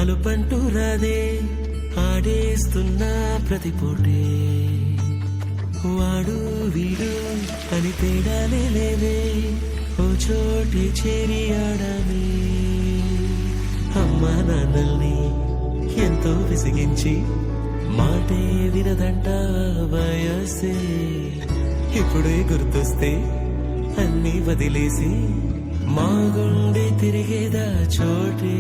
అలుపంటూ రాదే ఆడేస్తున్నా ప్రతి పూటే వాడు వీడు అని తేడాలే లేవే ఓ చోటి చేరి ఆడమే అమ్మా నాన్నల్ని ఎంతో విసిగించి మాటే వినదంట వయసే ఇప్పుడే గుర్తొస్తే అన్ని వదిలేసి మా గుండె తిరిగేదా చోటే